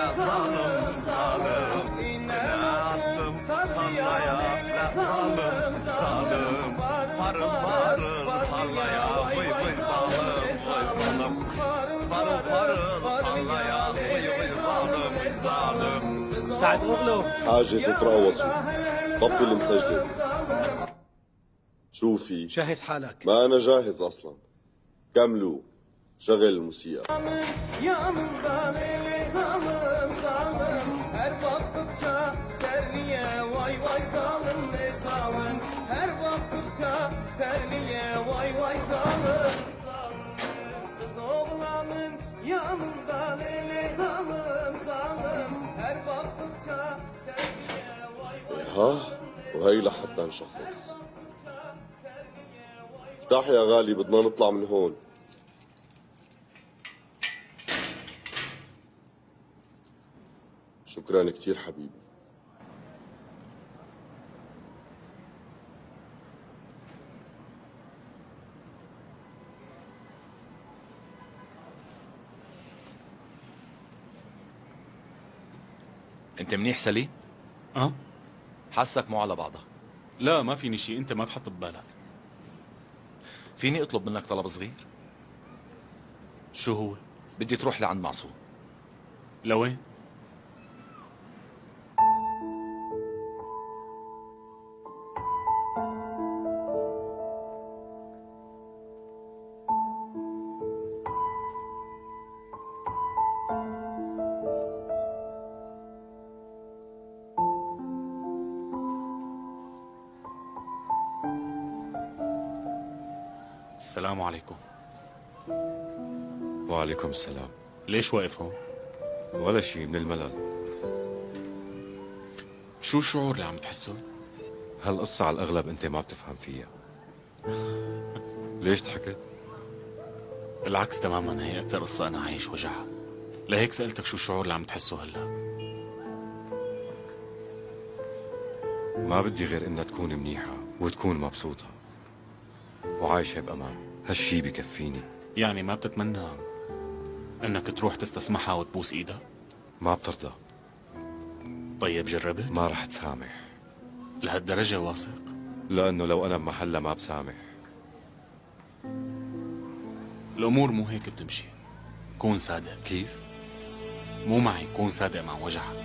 لا ظالم ظالم انا attım tarlaya la zalim zalim parıl parıl tarlaya vıy vıy zalim vıy zalim parıl parıl tarlaya vıy vıy zalim zalim سعد اغلو حاجة تتراوصوا طفي المسجل شو في؟ جهز حالك ما أنا جاهز أصلا كملوا شغل الموسيقى yanımdan eli zalim zalim her baktıkça terliye vay vay zalim ne zalim her baktıkça terliye vay vay zalim zalim kız oğlanın yanımdan eli zalim zalim her baktıkça terliye vay vay ها وهي لحتى نشخص افتح يا غالي بدنا نطلع من هون شكرا كتير حبيبي انت منيح سليم؟ اه حاسك مو على بعضها. لا ما فيني شيء، انت ما تحط ببالك. فيني اطلب منك طلب صغير؟ شو هو؟ بدي تروح لعند معصوم. لوين؟ السلام عليكم. وعليكم السلام. ليش واقف هون؟ ولا شيء، من الملل. شو الشعور اللي عم تحسه؟ هالقصة على الأغلب أنت ما بتفهم فيها. ليش ضحكت؟ بالعكس تماما، هي أكثر قصة أنا عايش وجعها. لهيك سألتك شو الشعور اللي عم تحسه هلا. ما بدي غير إنها تكون منيحة وتكون مبسوطة وعايشة بأمان، هالشي بكفيني. يعني ما بتتمنى انك تروح تستسمحها وتبوس ايدها؟ ما بترضى. طيب جربت؟ ما رح تسامح. لهالدرجة واثق؟ لأنه لو أنا بمحلها ما بسامح. الأمور مو هيك بتمشي. كون صادق. كيف؟ مو معي، كون صادق مع وجعك.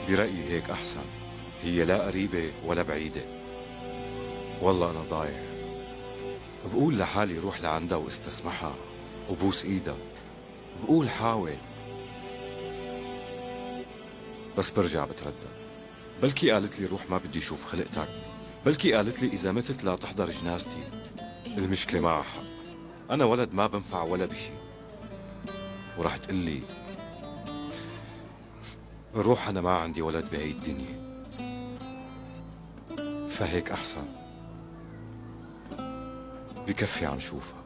برأيي هيك أحسن. هي لا قريبة ولا بعيدة. والله أنا ضايع. بقول لحالي روح لعندها واستسمحها وبوس ايدها، بقول حاول، بس برجع بتردد. بلكي قالت لي روح ما بدي اشوف خلقتك، بلكي قالت لي اذا متت لا تحضر جنازتي. المشكلة معها حق، انا ولد ما بنفع ولا بشي. ورح تقلي روح انا ما عندي ولد بهي الدنيا، فهيك احسن، بكفي عم شوفها.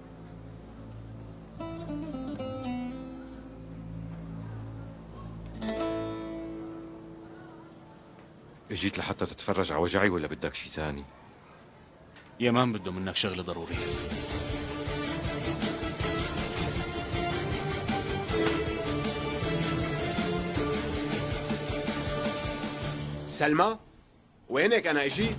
اجيت لحتى تتفرج على وجعي ولا بدك شي تاني؟ يمان بده منك شغلة ضرورية. سلمى وينك؟ انا اجيت.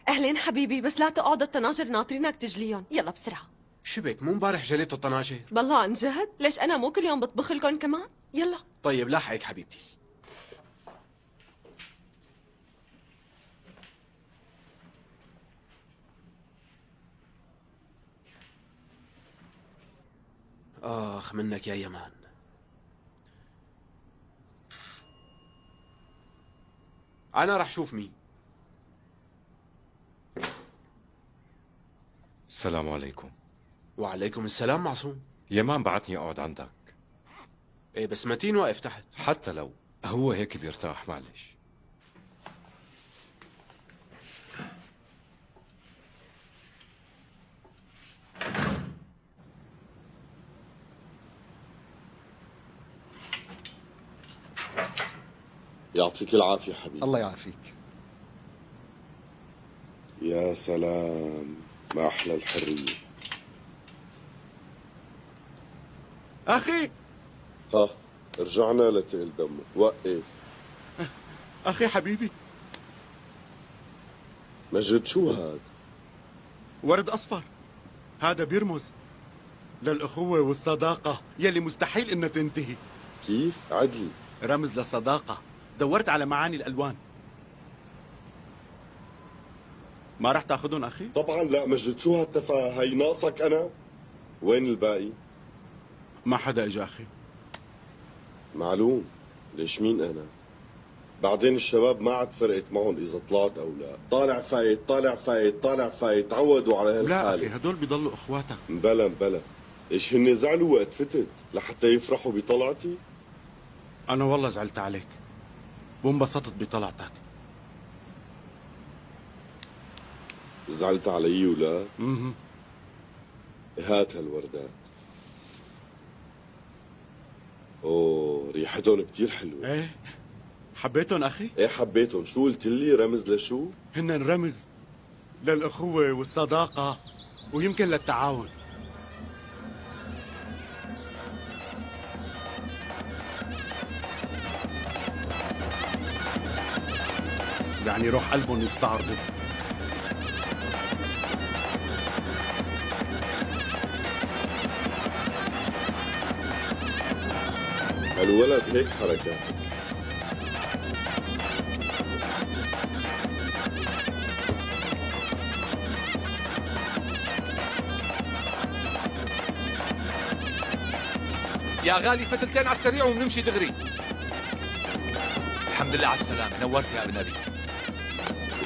اهلين حبيبي، بس لا تقعد الطناجر ناطرينك تجليهم، يلا بسرعه. شبك مو امبارح جليت الطناجر؟ بالله عن جد؟ ليش انا مو كل يوم بطبخ لكم كمان؟ يلا. طيب لاحقك حبيبتي. اخ منك يا يمان. انا رح شوف مين. السلام عليكم. وعليكم السلام معصوم. يمان بعتني اقعد عندك. ايه بس متين واقف تحت. حتى لو هو هيك بيرتاح، معلش. يعطيك العافية حبيبي. الله يعافيك. يا سلام ما أحلى الحرية. أخي ها رجعنا لتقل دمه. وقف أخي حبيبي، مجد، شو هاد؟ ورد أصفر. هذا بيرمز للأخوة والصداقة يلي مستحيل إنها تنتهي. كيف؟ عدلي. رمز للصداقة. دورت على معاني الألوان. ما رح تاخذهم أخي؟ طبعا لا مجد، شو هالتفاهة هي؟ ناقصك أنا؟ وين الباقي؟ ما حدا إجا أخي. معلوم. ليش مين أنا؟ بعدين الشباب ما عاد فرقت معهم إذا طلعت أو لا. طالع فايت طالع فايت طالع فايت، تعودوا على لا أخي، هالحالة. هدول بيضلوا إخواتك. بلا إيش هن زعلوا وقت فتت لحتى يفرحوا بطلعتي؟ أنا والله زعلت عليك وانبسطت بطلعتك. زعلت علي ولا؟ هات هالوردات. اوه ريحتهم كتير حلوة. إيه حبيتهم أخي؟ ايه حبيتهم. شو قلت لي؟ رمز لشو؟ هن رمز للأخوة والصداقة ويمكن للتعاون. يعني روح قلبهم يستعرضوا. هالولد هيك حركاته. يا غالي فتلتين على السريع وبنمشي دغري. الحمد لله على السلامة، نورت يا ابن أبي.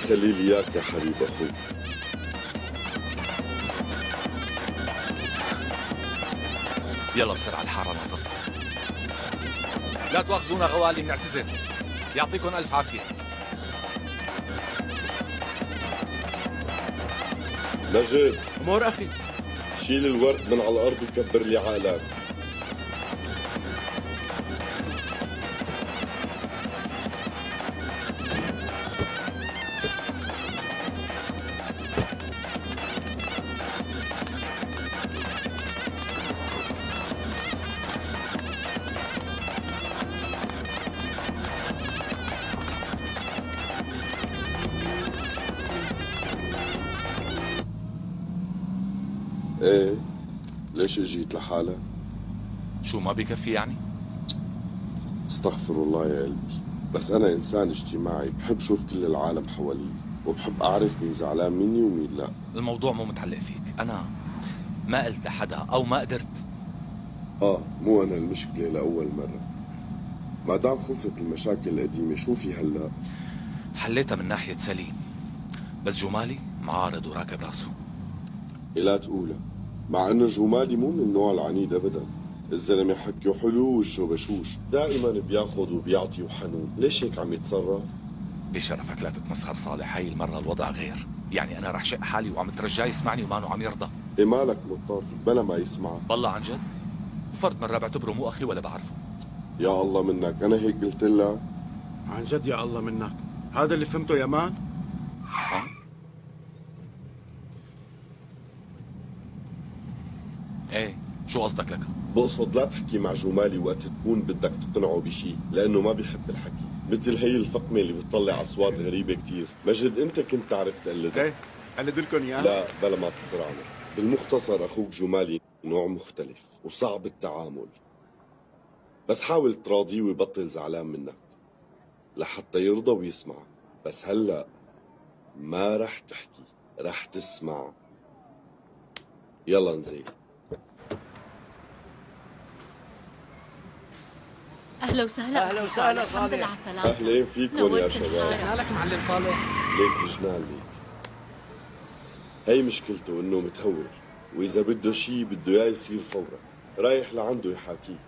خلي لي اياك يا حبيب اخوي. يلا بسرعة الحارة ناطرتك. لا تواخذونا غوالي، بنعتذر. يعطيكم ألف عافية. مجد، أمور أخي. شيل الورد من على الارض وكبر لي عقلك. ايه ليش اجيت لحالك؟ شو ما بكفي يعني؟ استغفر الله يا قلبي، بس انا انسان اجتماعي، بحب شوف كل العالم حوالي وبحب اعرف مين زعلان مني ومين لا. الموضوع مو متعلق فيك. أنا ما قلت لحدا أو ما قدرت. مو انا المشكلة لأول مرة. ما دام خلصت المشاكل القديمة شو في هلا؟ حليتها من ناحية سليم، بس جمالي معارض وراكب راسه. لا تقولها، مع انه جمالي مو من النوع العنيد ابدا. الزلمة حكيه حلو ووشه بشوش، دائما بياخذ وبيعطي وحنون. ليش هيك عم يتصرف؟ بشرفك لا تتمسخر صالح، هاي المرة الوضع غير. يعني أنا رح شق حالي وعم ترجاه يسمعني وما عم يرضى. إيه مالك مضطر بلا ما يسمعك؟ والله عن جد فرد مرة بعتبره مو أخي ولا بعرفه. يا الله منك، انا هيك قلت لك؟ عن جد يا الله منك، هذا اللي فهمته يا مان. ها؟ ايه شو قصدك لك؟ بقصد لا تحكي مع جمالي وقت تكون بدك تقنعه بشي، لانه ما بيحب الحكي. مثل هي الفقمة اللي بتطلع اصوات غريبة كتير. مجد انت كنت تعرف تقلدها. ايه قلد لكم اياها. لا بلا ما تسرعنا. بالمختصر اخوك جمالي نوع مختلف وصعب التعامل، بس حاول تراضيه ويبطل زعلان منك لحتى يرضى ويسمع. بس هلأ ما رح تحكي، رح تسمع. يلا نزيد. اهلا وسهلا. أهلا وسهلا الحمد لله على السلامة. اهلين فيكم يا شباب. لك معلم صالح. ليك الجنان ليك. هي مشكلته انه متهور، واذا بده شي بده اياه يصير فورا. رايح لعنده يحاكيه.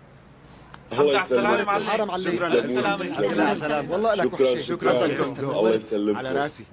الله يسلمك. حرام عليك. تسلموا. سلام والله لك شكرا وحشة. شكرا. لكم. الله يسلمكم. على راسي.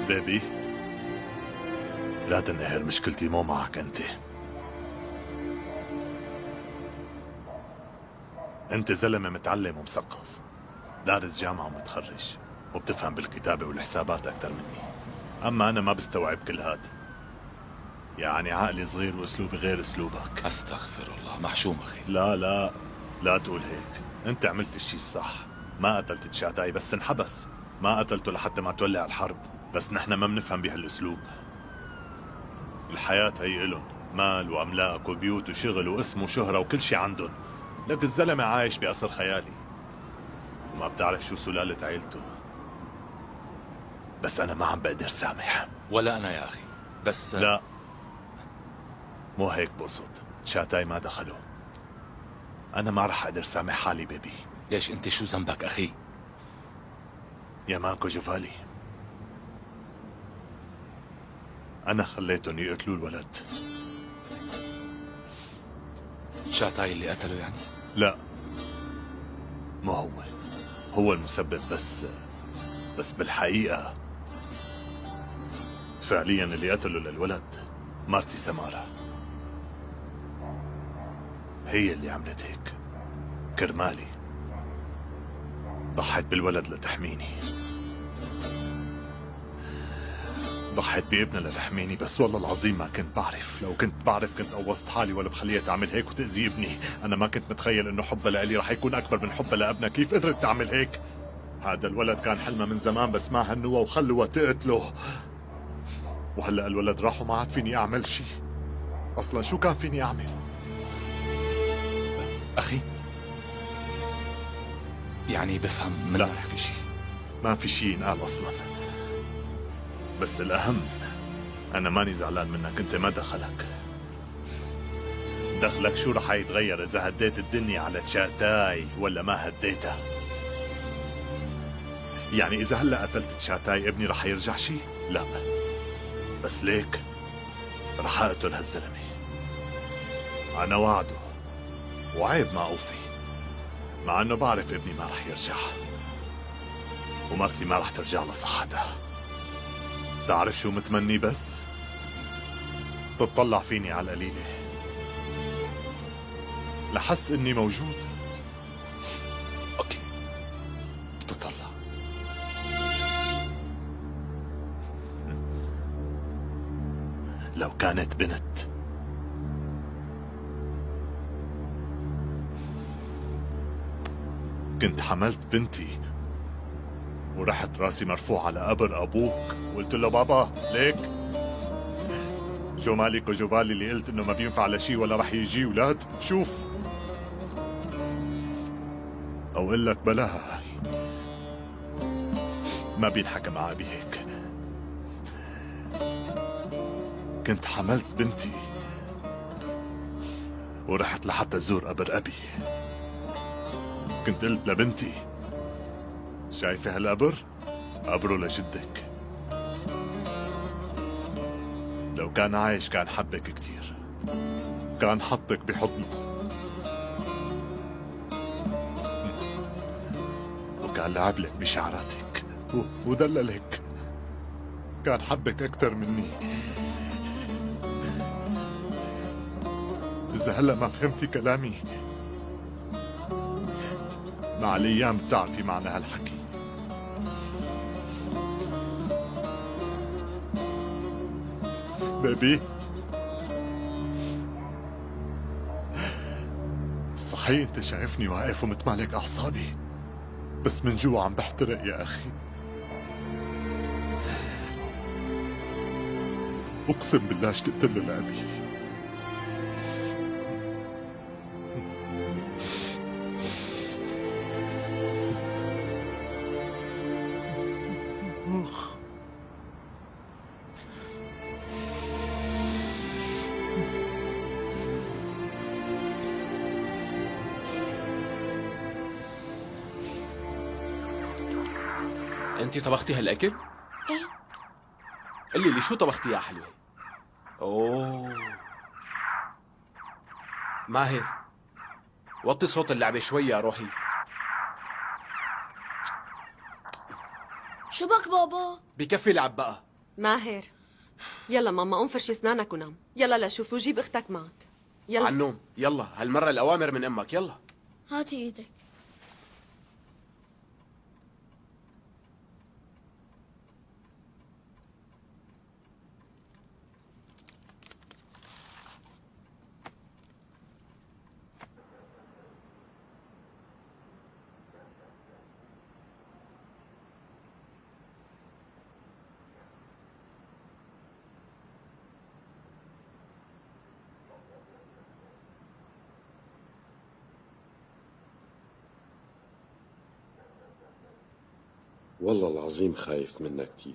بيبي، لا تنقهر، مشكلتي مو معك انت. انت زلمة متعلم ومثقف، دارس جامعة ومتخرج، وبتفهم بالكتابة والحسابات أكثر مني. أما أنا ما بستوعب كل هاد، يعني عقلي صغير وأسلوبي غير أسلوبك. استغفر الله، محشوم اخي. لا تقول هيك. انت عملت الشيء الصح، ما قتلت تشاتاي بس انحبس، ما قتلته لحتى ما تولع الحرب. بس نحن ما بنفهم بهالاسلوب. الحياة هي إلن مال وأملاك وبيوت وشغل واسم وشهرة وكل شيء عندن، لك الزلمة عايش بقصر خيالي وما بتعرف شو سلالة عيلته. بس أنا ما عم بقدر سامح. ولا انا يا اخي، بس لا، مو هيك بقصد. شاتاي ما دخلوا، أنا ما رح أقدر سامح حالي بيبي. ليش انت شو ذنبك اخي؟ يا ماكو جوفالي، أنا خليتهم يقتلوا الولد. شاتاي اللي قتله يعني؟ لا، مو هو المسبب، بس بالحقيقة فعليا اللي قتله للولد مرتي سمارة، هي اللي عملت هيك كرمالي. ضحت بالولد لتحميني، ضحت بابنها لتحميني. بس والله العظيم ما كنت بعرف. لو كنت بعرف كنت قوصت حالي ولا بخليها تعمل هيك وتأذي ابني. أنا ما كنت متخيل إنه حبها لإلي رح يكون أكبر من حبها لابنها. كيف قدرت تعمل هيك؟ هذا الولد كان حلمها من زمان، بس ما هنوها وخلوها تقتله. وهلأ الولد راح وما عاد فيني أعمل شيء. أصلا شو كان فيني أعمل؟ اخي يعني بفهم لا منك. تحكي شيء، ما في شيء ينقال أصلا. بس الأهم أنا ماني زعلان منك. أنت ما دخلك. دخلك شو رح يتغير إذا هديت الدنيا على تشاتاي ولا ما هديتها؟ يعني إذا هلأ قتلت تشاتاي ابني رح يرجع شيء؟ لا، بس ليك رح أقتل هالزلمة. أنا وعده وعيب ما أوفي، مع أنه بعرف ابني ما رح يرجع ومرتي ما رح ترجع لصحتها. تعرف شو متمني؟ بس تطلع فيني على القليلة لحس إني موجود. اوكي، بتطلع. لو كانت بنت كنت حملت بنتي ورحت راسي مرفوع على قبر أبوك وقلت له بابا ليك جو مالك وجوفالي اللي قلت إنه ما بينفع لشي ولا رح يجي ولاد. شوف، أو أقول لك بلاها، ما بينحكى مع أبي هيك. كنت حملت بنتي ورحت لحتى زور قبر أبي. كنت قلت لبنتي شايفة هالقبر؟ قبره لجدك. لو كان عايش كان حبك كتير، كان حطك بحضنه وكان لعب لك بشعراتك ودللك. كان حبك أكتر مني. إذا هلأ ما فهمتي كلامي مع الأيام بتعرفي معنى هالحكي. بيبي، صحيح انت شايفني واقف ومتمالك اعصابي، بس من جوا عم بحترق يا اخي. اقسم بالله اشتقت له لابي. انت طبختي هالاكل؟ ايه. قولي لي شو طبختي يا حلوه؟ اوه ماهر، وطي صوت اللعبه شوي يا روحي. شو بك بابا؟ بكفي لعب بقى. ماهر، يلا ماما قوم فرشي اسنانك ونام. يلا لشوف وجيب اختك معك. يلا عنوم يلا، هالمرة الأوامر من أمك. يلا. هاتي ايدك. والله العظيم خايف منها كتير.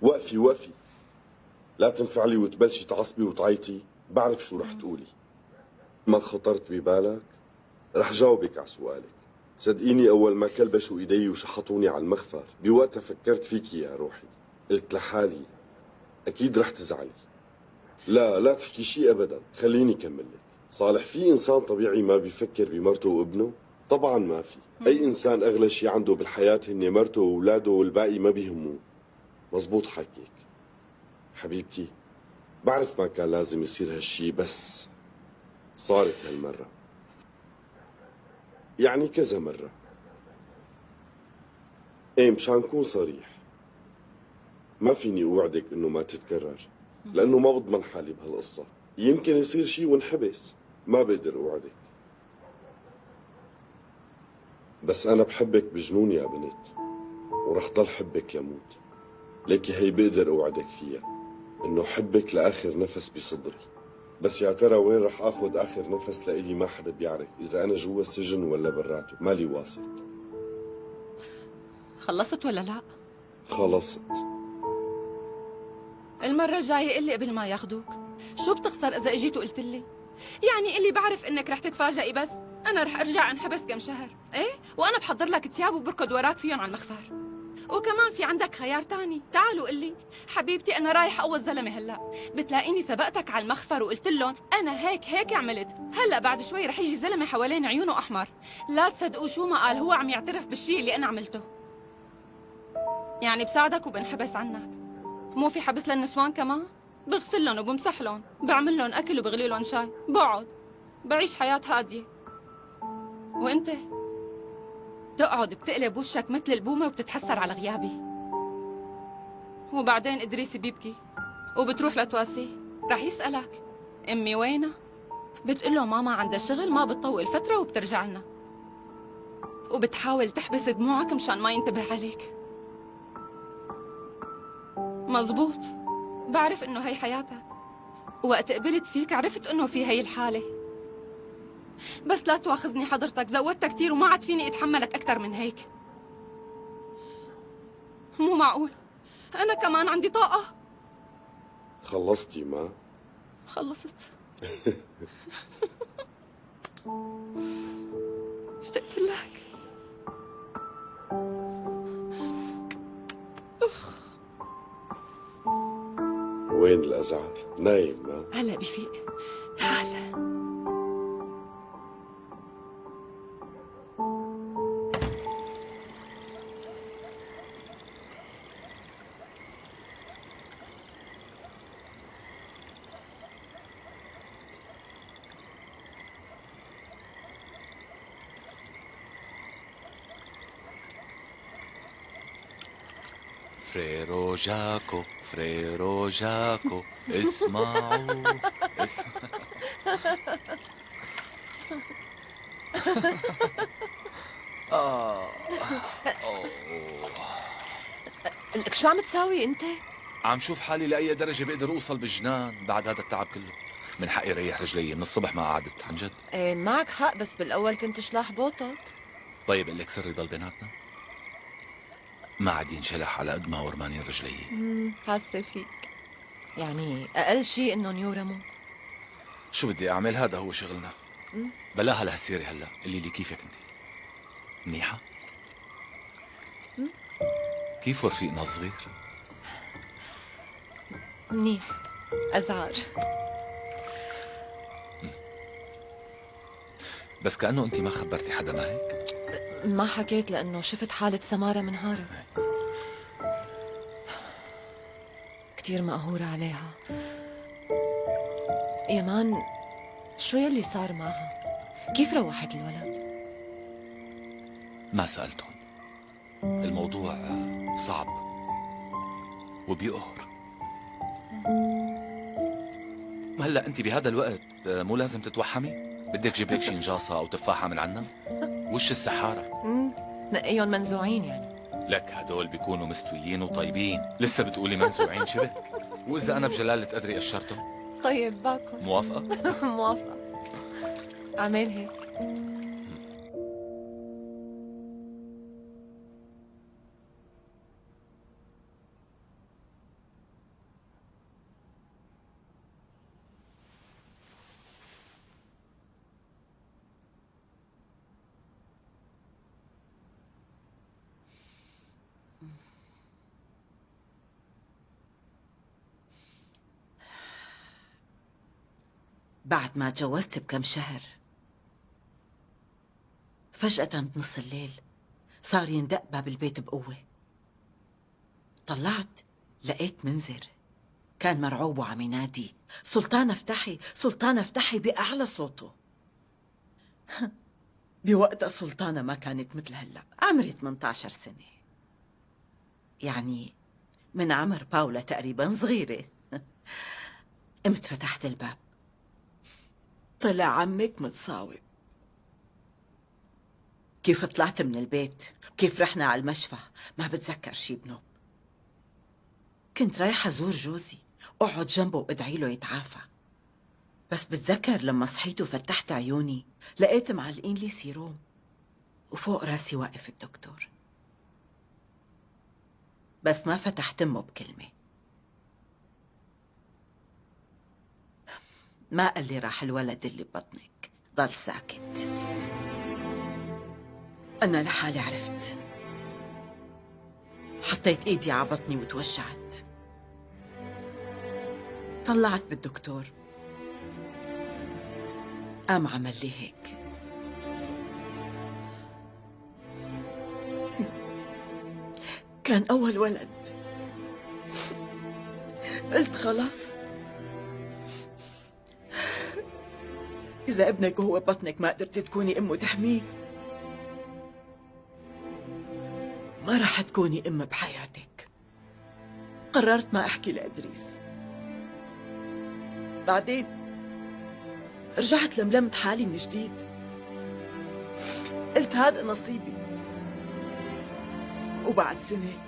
وقفي وقفي، لا تنفعلي وتبلشي تعصبي وتعيطي. بعرف شو رح تقولي. ما خطرت ببالك؟ رح جاوبك على سؤالك. صدقيني أول ما كلبشوا إيدي وشحطوني على المخفر بوقتها فكرت فيكي يا روحي. قلت لحالي أكيد رح تزعلي. لا تحكي شيء أبدا، خليني كملك. صالح، في إنسان طبيعي ما بيفكر بمرته وابنه؟ طبعا ما في. أي إنسان أغلى شيء عنده بالحياة هن مرته وأولاده والباقي ما بيهموه. مزبوط حكيك حبيبتي. بعرف ما كان لازم يصير هالشي، بس صارت هالمرة، يعني كذا مرة. ايه مشان نكون صريح، ما فيني اوعدك انه ما تتكرر، لانه ما بضمن حالي بهالقصة. يمكن يصير شي ونحبس، ما بقدر اوعدك. بس انا بحبك بجنون يا بنت، ورح ضل حبك لموت. ليكي هي بقدر اوعدك فيها، انه حبك لاخر نفس بصدري. بس يا ترى وين رح اخذ اخر نفس لإلي ما حدا بيعرف اذا انا جوا السجن ولا براته، مالي واسط. خلصت ولا لا؟ خلصت. المرة الجاية قلي قبل ما ياخدوك. شو بتخسر إذا اجيت وقلت لي؟ يعني قلي بعرف إنك رح تتفاجئي، بس أنا رح أرجع انحبس كم شهر، إيه؟ وأنا بحضر لك تياب وبركض وراك فيهم على المخفر. وكمان في عندك خيار تاني، تعالوا قلي حبيبتي أنا رايح أول زلمة هلا، بتلاقيني سبقتك على المخفر وقلت لهم أنا هيك عملت. هلا بعد شوي رح يجي زلمة حوالين عيونه أحمر، لا تصدقوا شو ما قال، هو عم يعترف بالشيء اللي أنا عملته. يعني بساعدك وبنحبس عنك. مو في حبس للنسوان كمان؟ بغسل لهم وبمسح لهم، بعمل لهم أكل وبغلي لهم شاي، بقعد بعيش حياة هادية. وأنت تقعد بتقلب وشك مثل البومة وبتتحسر على غيابي. وبعدين إدريسي بيبكي وبتروح لتواسيه، رح يسألك أمي وينها؟ بتقول له ماما عندها شغل ما بتطول فترة وبترجع لنا، وبتحاول تحبس دموعك مشان ما ينتبه عليك. مزبوط، بعرف إنه هي حياتك، وقت قبلت فيك عرفت إنه في هي الحالة. بس لا تواخذني حضرتك، زودتها كتير وما عاد فيني اتحملك اكثر من هيك. مو معقول، انا كمان عندي طاقة. خلصتي ما؟ خلصت. اشتقت لك. وين الأزعر؟ نايم ما؟ هلا بفيق، تعال. فريرو جاكو فريرو جاكو اسمعوا لك شو عم تساوي انت؟ عم شوف حالي لأي درجة بقدر أوصل بالجنان بعد هذا التعب كله. من حقي ريح رجلي، من الصبح ما قعدت عن جد. ايه معك حق، بس بالاول كنت شلاح بوطك. طيب قلك سري ضل بيناتنا؟ ما عاد ينشلح على قد ما ورمانين رجلي. حاسه فيك. يعني اقل شيء انهم يورموا. شو بدي أعمل؟ هذا هو شغلنا. بلاها لهالسيرة هلا، قلي لي كيفك انت؟ منيحة؟ كيف رفيقنا الصغير؟ منيح. أزعر. بس كأنه أنت ما خبرتي حدا، ما هيك؟ ما حكيت لأنه شفت حالة سمارة منهارة، كتير مقهورة عليها. يمان، شو يلي صار معها؟ كيف روحت الولد؟ ما سألتهم. الموضوع صعب وبيقهر. هلا أنت بهذا الوقت مو لازم تتوحمي؟ بدك جيب لك شي نجاصة أو تفاحة من عنا؟ وش السحارة؟ تنقيهم منزوعين يعني. لك هدول بيكونوا مستويين وطيبين، لسه بتقولي منزوعين شبك؟ وإذا أنا بجلالة قدري قشرتهم؟ طيب باكل. موافقة؟ موافقة. اعمل هيك. بعد ما تجوزت بكم شهر فجأة بنص الليل صار يندق باب البيت بقوة. طلعت لقيت منذر كان مرعوب وعم ينادي سلطانة افتحي سلطانة افتحي بأعلى صوته. بوقتها سلطانة ما كانت مثل هلأ، عمري 18 سنة، يعني من عمر باولا تقريبا صغيرة. قمت فتحت الباب، طلع عمك متصاوب. كيف طلعت من البيت، كيف رحنا على المشفى، ما بتذكر شي بنوب. كنت رايحة زور جوزي، أقعد جنبه وأدعي له يتعافى. بس بتذكر لما صحيت وفتحت عيوني لقيت معلقين لي سيروم وفوق راسي واقف الدكتور. بس ما فتحت أمه بكلمة. ما قال لي راح الولد اللي ببطنك، ضل ساكت. أنا لحالي عرفت. حطيت إيدي على بطني وتوجعت. طلعت بالدكتور، قام عمل لي هيك. كان أول ولد. قلت خلاص، إذا ابنك وهو بطنك ما قدرت تكوني أمه تحميه، ما رح تكوني أم بحياتك. قررت ما أحكي لإدريس. بعدين رجعت لملمت حالي من جديد. قلت هذا نصيبي. وبعد سنة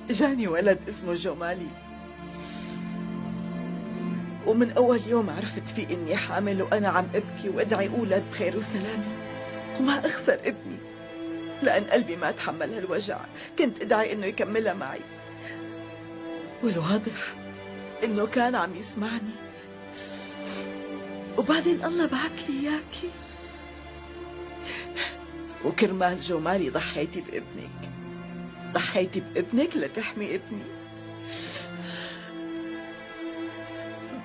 جاني ولد اسمه جمالي، ومن أول يوم عرفت فيه إني حامل وأنا عم أبكي وأدعي أولاد بخير وسلامة وما أخسر ابني، لأن قلبي ما تحمل هالوجع. كنت أدعي إنه يكملها معي، والواضح إنه كان عم يسمعني. وبعدين الله بعت لي إياكي، وكرمال جمالي ضحيتي بابنك. ضحيتي بابنك لتحمي ابني.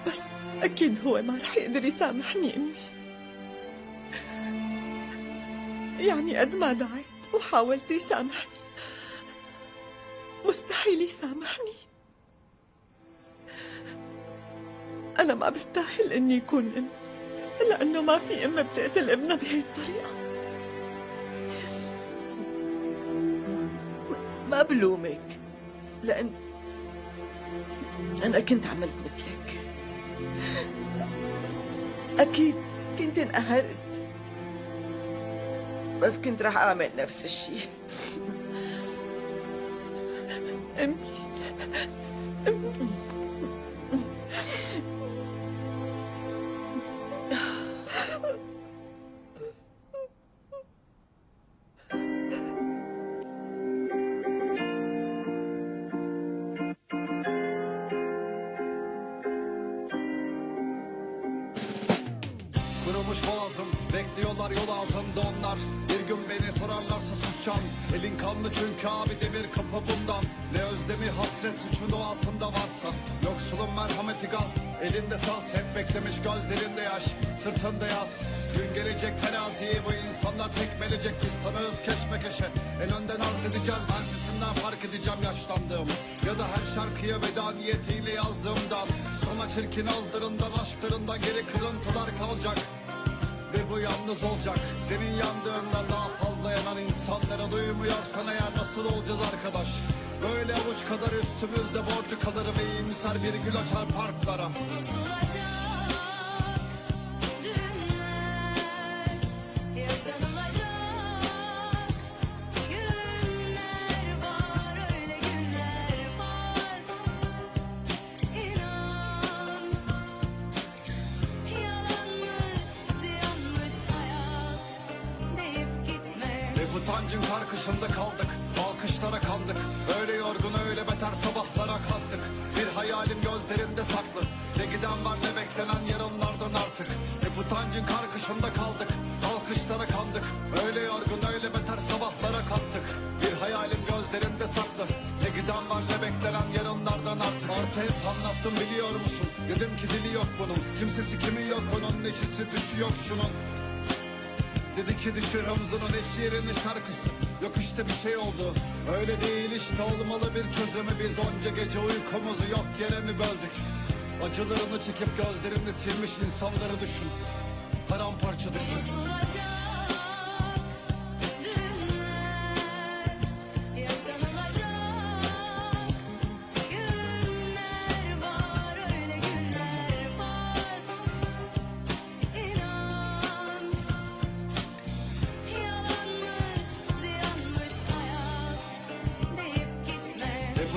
بس أكيد هو ما رح يقدر يسامحني أمي. يعني قد ما دعيت وحاولت يسامحني مستحيل يسامحني. أنا ما بستاهل إني يكون أم، لأنه ما في أم بتقتل ابنها بهي الطريقة. ما بلومك، لأن أنا كنت عملت مثلك. أكيد كنت انقهرت، بس كنت رح أعمل نفس الشيء. أمي Kurumuş boğazım, bekliyorlar yol ağzım. sırtında onlar. Bir gün beni sorarlarsa susacağım. Elin kanlı çünkü abi demir kapı bundan. Ne özlemi hasret suçun doğasında varsa. Yoksulun merhameti gaz. Elinde saz hep beklemiş gözlerinde yaş. Sırtında yaz. Gün gelecek teraziyi bu insanlar tekmelecek. Biz tanığız keşmekeşe. En önden arz edeceğiz. Ben sesimden fark edeceğim yaşlandığım. Ya da her şarkıya veda niyetiyle yazdığımdan. Sana çirkin ağızlarından aşklarından geri kırıntılar kalacak. Ve bu yalnız olacak. Senin yandığından daha fazla yanan insanlara duymuyorsan eğer nasıl olacağız arkadaş? Böyle avuç kadar üstümüzde borcu kalır ve iyimser bir gül açar parklara. Utancın karkışında kaldık, alkışlara kandık. Öyle yorgun öyle beter sabahlara kalktık. Bir hayalim gözlerinde saklı. Ne giden var ne beklenen yarınlardan artık. Hep utancın karkışında kaldık, alkışlara kandık. Öyle yorgun öyle beter sabahlara kalktık. Bir hayalim gözlerinde saklı. Ne giden var ne beklenen yarınlardan artık. Artı hep anlattım biliyor musun? Dedim ki dili yok bunun. Kimsesi kimi yok onun, neşesi düşü yok şunun. Dedi ki düşür omzunun eş yerinin şarkısı. Yok işte bir şey oldu. Öyle değil işte olmalı bir çözümü. Biz onca gece uykumuzu yok yere mi böldük? Acılarını çekip gözlerini silmiş insanları düşün. Paramparça düşün.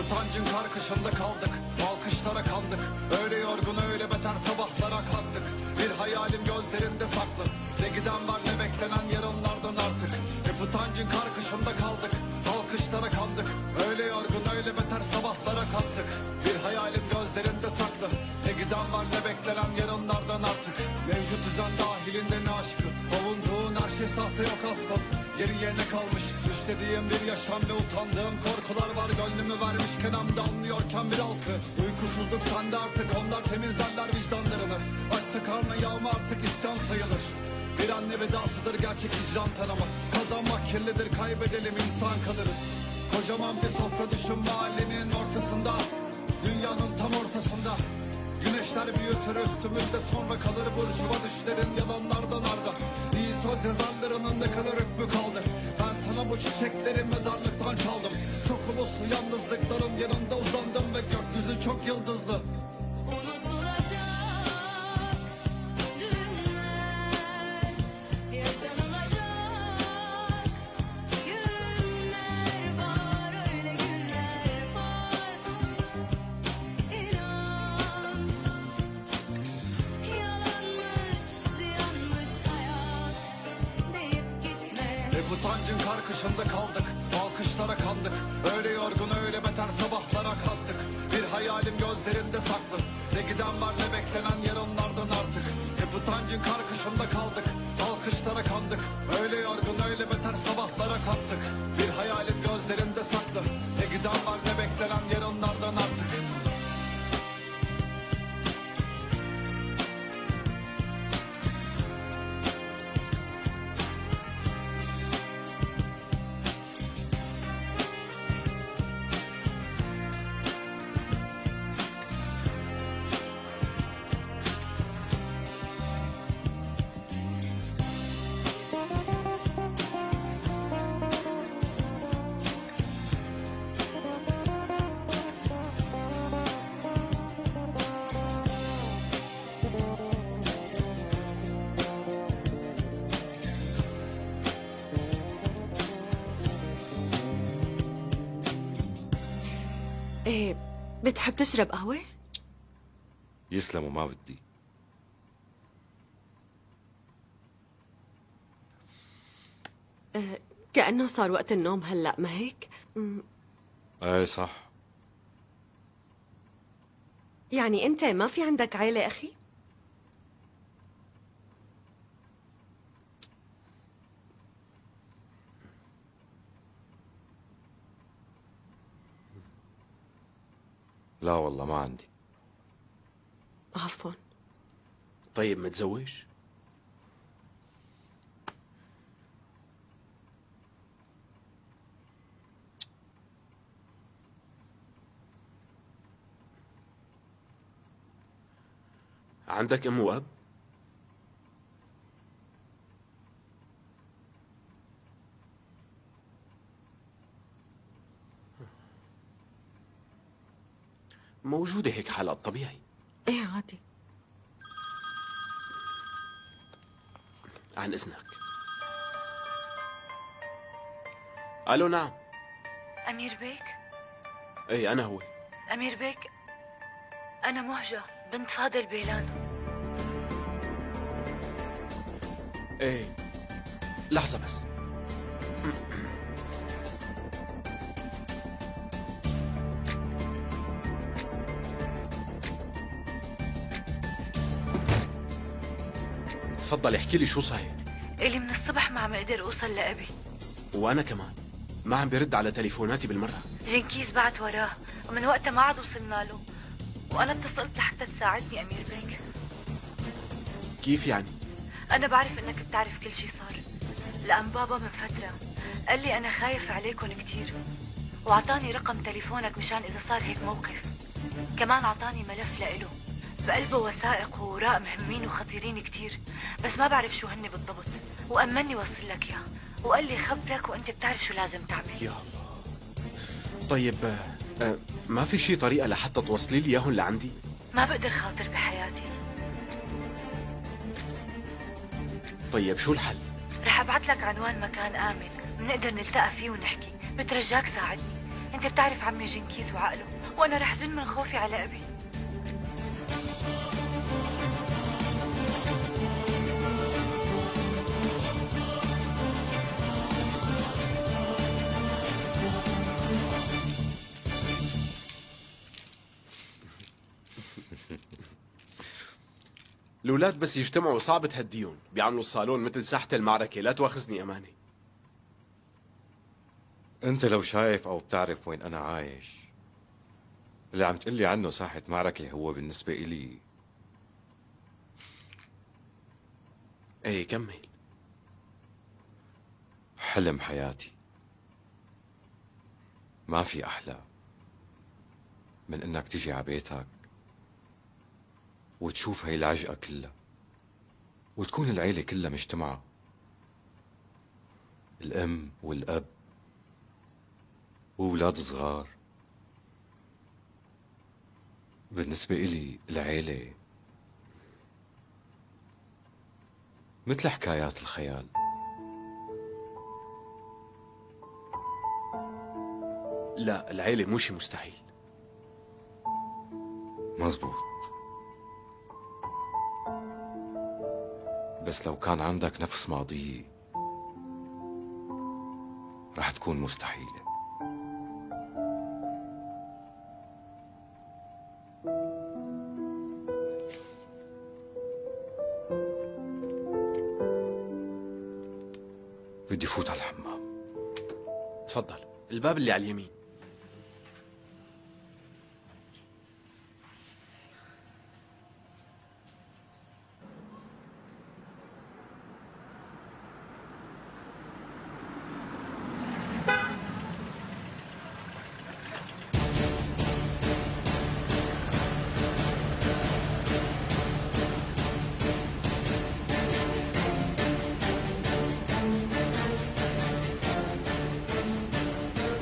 Utancın karkışında kaldık, alkışlara kandık. Öyle yorgun öyle beter sabahlara kalktık. Bir hayalim gözlerinde saklı. Ne giden var ne beklenen yarınlardan artık. Hep utancın karkışında kaldık, alkışlara kandık. Öyle yorgun öyle beter sabahlara kalktık. Bir hayalim gözlerinde saklı. Ne giden var ne beklenen yarınlardan artık. Mevcut düzen dahilinde ne aşkı. Avunduğun her şey sahte yok aslan. Geriye ne kalmış? Düşlediğim bir yaşam ve utandığım korkular var. Gönlümü vermişken hem de anlıyorken bir halkı. Uykusuzluk sende artık, onlar temizlerler vicdanlarını. Açsa karnı yağma artık isyan sayılır. Bir anne vedasıdır gerçek hicran tanımı. Kazanmak kirlidir, kaybedelim insan kalırız. Kocaman bir sofra düşün mahallenin ortasında. Dünyanın tam ortasında. Güneşler büyütür üstümüzde, sonra kalır burjuva düşlerin yalanlardan arda. İyi söz yazarlarının ne kadar hükmü kaldı. Ben sana bu çiçekleri mezarlıktan çaldım. Çok uluslu yalnızlıkların yanında uzandım ve gökyüzü çok yıldızlı. Utancın karkışında kaldık, alkışlara kandık. Öyle yorgun öyle beter sabahlara kalktık. Bir hayalim gözlerinde saklı. Ne giden var ne beklenen yarınlardan artık. Hep utancın karkışında kaldık, alkışlara kandık. Öyle yorgun öyle beter sabahlara kalktık. Bir hayalim gözlerinde saklı. Ne giden var ne beklenen yarınlardan artık. ايه بتحب تشرب قهوة؟ يسلموا ما بدي. كأنه صار وقت النوم هلأ ما هيك؟ ايه صح. يعني أنت ما في عندك عيلة أخي؟ لا والله ما عندي. عفوا. طيب متزوج؟ عندك ام واب؟ موجودة هيك حالة طبيعي. ايه عادي. عن اذنك. الو نعم. أمير بيك؟ ايه انا هو. أمير بيك، أنا مهجة بنت فاضل بيلان. ايه لحظة بس. تفضل احكي لي شو صاير. إلي من الصبح ما عم أقدر أوصل لأبي. وانا كمان ما عم بيرد على تليفوناتي بالمرة. جنكيز بعت وراه ومن وقتها ما عاد وصلنا له، وأنا اتصلت لحتى تساعدني أمير بيك. كيف يعني؟ أنا بعرف إنك بتعرف كل شي صار، لأن بابا من فترة قال لي أنا خايف عليكم كتير، وعطاني رقم تليفونك مشان إذا صار هيك موقف. كمان عطاني ملف لإله بقلبه وثائق ووراق مهمين وخطيرين كتير، بس ما بعرف شو هن بالضبط، وأمني وصل لك إياه وقال لي خبرك وأنت بتعرف شو لازم تعمل. يا الله. طيب ما في شي طريقة لحتى توصلي لي اياهم لعندي؟ ما بقدر خاطر بحياتي. طيب شو الحل؟ رح ابعت لك عنوان مكان آمن بنقدر نلتقى فيه ونحكي، بترجاك ساعدني. انت بتعرف عمي جنكيز وعقله، وانا رح جن من خوفي على ابي. الأولاد بس يجتمعوا صعب تهديهم، بيعملوا الصالون مثل ساحة المعركة. لا تواخذني أمانة. انت لو شايف او بتعرف وين انا عايش، اللي عم تقلي عنه ساحة معركة هو بالنسبة إلي. ايه كمل. حلم حياتي. ما في أحلى من إنك تجي على بيتك وتشوف هاي العجقة كلها، وتكون العيلة كلها مجتمعة، الأم والأب وأولاد صغار. بالنسبة إلي العيلة مثل حكايات الخيال. لا العيلة مو شي مستحيل. مزبوط، بس لو كان عندك نفس ماضية رح تكون مستحيلة. بدي فوت على الحمام. تفضل، الباب اللي على اليمين.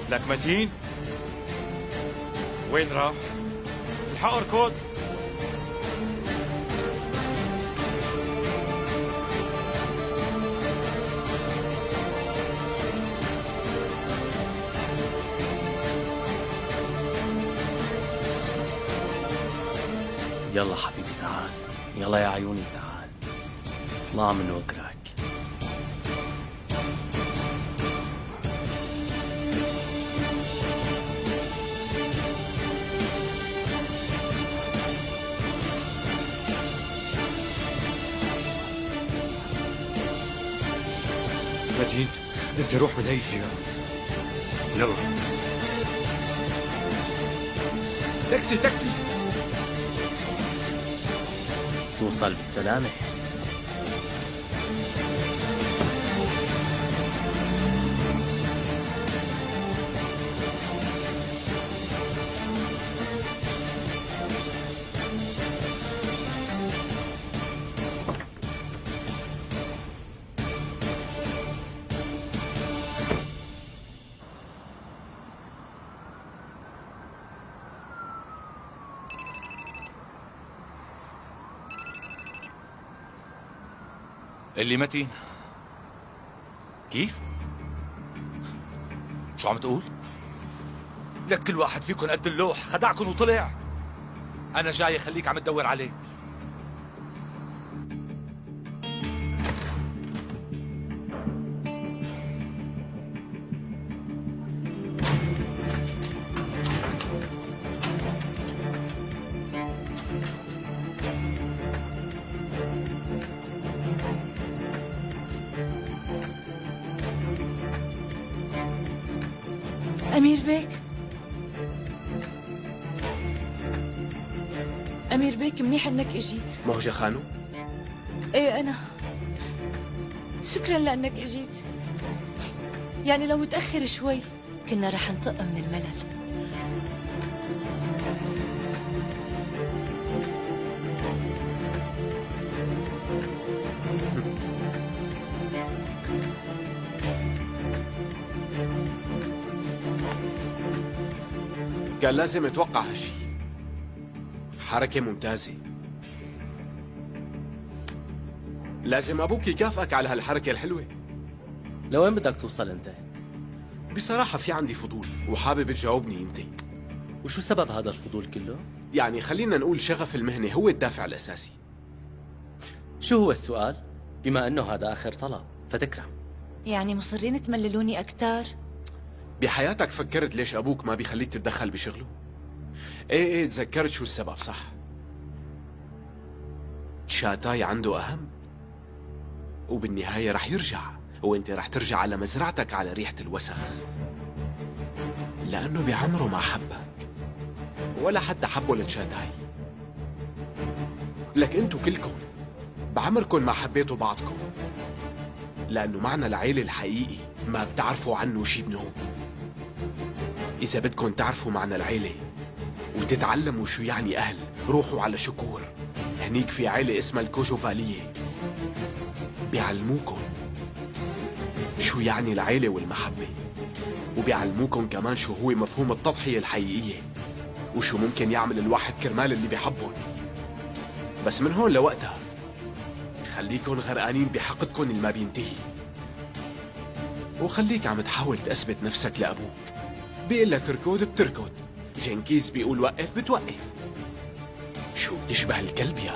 لك متين؟ وين راح؟ الحق اركض. يلا حبيبي تعال، يلا يا عيوني تعال، اطلع من وكرك. متين انت روح من هي الجهة. يلا تاكسي تاكسي. توصل بالسلامة. اللي متين كيف؟ شو عم تقول؟ لك كل واحد فيكم قد اللوح، خدعكم وطلع. أنا جاي خليك عم تدور عليه. أمير بيك، أمير بيك منيح إنك إجيت. موجة خانو؟ إيه أنا. شكرا لأنك إجيت. يعني لو متأخر شوي كنا رح نطق من الملل. كان لازم اتوقع هالشي. حركة ممتازة. لازم ابوك يكافئك على هالحركة الحلوة. لوين بدك توصل انت؟ بصراحة في عندي فضول وحابب تجاوبني انت. وشو سبب هذا الفضول كله؟ يعني خلينا نقول شغف المهنة هو الدافع الأساسي. شو هو السؤال؟ بما انه هذا اخر طلب فتكرم. يعني مصرين تمللوني أكتر؟ بحياتك فكرت ليش أبوك ما بيخليك تتدخل بشغله؟ ايه تذكرت شو السبب صح؟ شاتاي عنده أهم، وبالنهاية رح يرجع، وانت رح ترجع على مزرعتك على ريحة الوسخ، لأنه بعمره ما حبك ولا حتى حبه لتشاتاي. لك انتو كلكم بعمركم ما حبيتوا بعضكم، لأنه معنى العيلة الحقيقي ما بتعرفوا عنه شي بنوم. إذا بدكم تعرفوا معنى العيلة وتتعلموا شو يعني أهل، روحوا على شكور. هنيك في عيلة اسمها الكوجوفالية، بيعلموكم شو يعني العيلة والمحبة، وبيعلموكم كمان شو هو مفهوم التضحية الحقيقية، وشو ممكن يعمل الواحد كرمال اللي بيحبهم. بس من هون لوقتها خليكن غرقانين بحقدكن اللي ما بينتهي، وخليك عم تحاول تثبت نفسك لأبوك. بيقول لك اركض بتركض، جنكيز بيقول وقف بتوقف. شو بتشبه الكلب يا